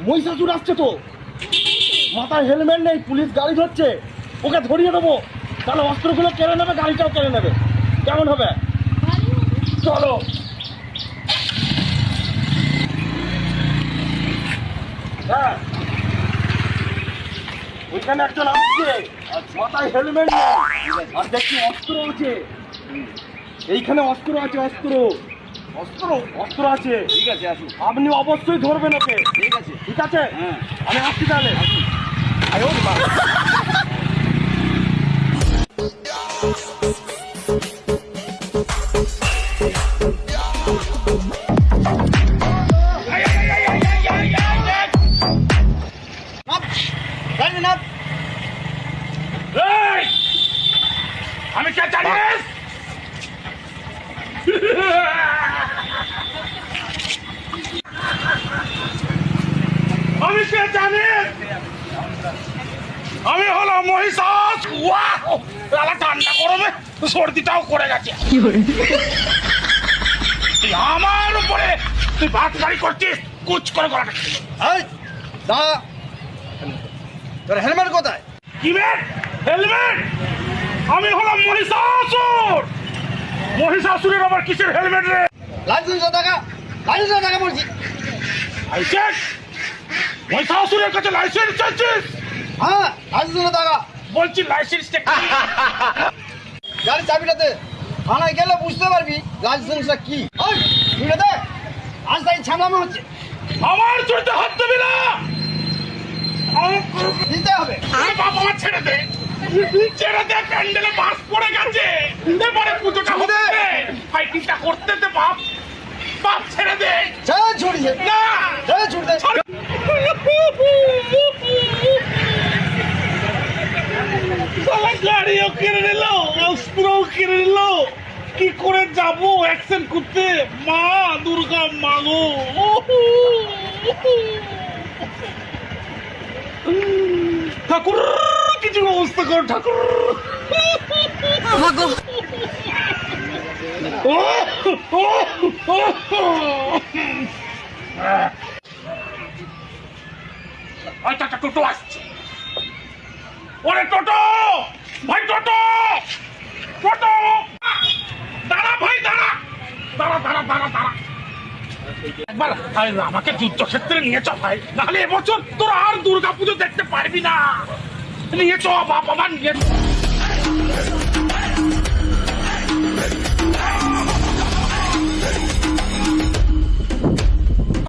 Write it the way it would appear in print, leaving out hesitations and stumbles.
মহিষাসুর আসছে তো, মাথায় হেলমেট নেই, পুলিশ গাড়ি ধরছে, ওকে ধরিয়ে দেবো। তাহলে অস্ত্রগুলো কেড়ে নেবে, গাড়িটাও কেড়ে নেবে, কেমন হবে? চলো। হ্যাঁ, ওইখানে একজন আসছে, মাথায় হেলমেট নেই, আর দেখছি অস্ত্র আছে। এইখানে অস্ত্র আছে, অস্ত্র অস্ত্র অস্ত্র আছে। ঠিক আছে, আসুন। আপনি অবশ্যই ধরবেন ওকে। ঠিক আছে, ঠিক আছে, হ্যাঁ। আমি আসছি তাহলে। আয়ো বাবা। আমি কে জানিস? আমি কে জানিস? আমি হলো মহিষাসুর। ঠান্ডা গরমে সর্দিটাও করে গেছে। তুই আমার উপরে তুই বাটবাড়ি করছিস, কুচ করে গলাটা। দাঁড়া, তোর হেলমেট কোথায়? কি বে হেলমেট? আমি হলাম মহিষাসুর। মহিষাসুরের আবার কিসের হেলমেট রে? লাইসেন্স টাকা, লাইসেন্স টাকা বলছি। লাইসেন্স? মহিষাসুরের কাছে লাইসেন্স চাইছিস? হ্যাঁ, লাইসেন্স টাকা বলছি লাইসেন্সটা কি? গাড়ির চাবিটাতে থানায় গেলে বুঝতে পারবি লাইসেন্সটা কি। ওই তুলে দে, আজ তাই ছামলামো হচ্ছে। আমার চুরিতে হাত দিবি না। দিতে হবে। বাবা আমার ছেড়ে দে, ছেড়ে দে, প্যান্ডেলে বাস পড়ে গেছে। এবারে পুজোটা হতে দে, ফাইটিংটা করতে দে বাপ। বাপ ছেড়ে দে। ছেড়ে ছুড়ি দে, না ছেড়ে ছুড়ি দে। গাড়িও কিনে নিল, অস্ত্রও কিনে নিল, কি করে যাবো অ্যাকশন করতে? মা দুর্গা মাগো। ঠাকুর কিছু ব্যবস্থা কর ঠাকুর। আচ্ছা আচ্ছা, টোটো আসছে। ওরে টোটো ভাই, টোটো টোটো, দাঁড়া ভাই, দাঁড়া দাঁড়া দাঁড়া দাঁড়া দাঁড়া। একবার আমাকে যুদ্ধক্ষেত্রে নিয়ে চ ভাই, নাহলে এবছর তোর আর দুর্গাপুজো দেখতে পারবি না। নিয়ে চ বাবা, নিয়ে চ।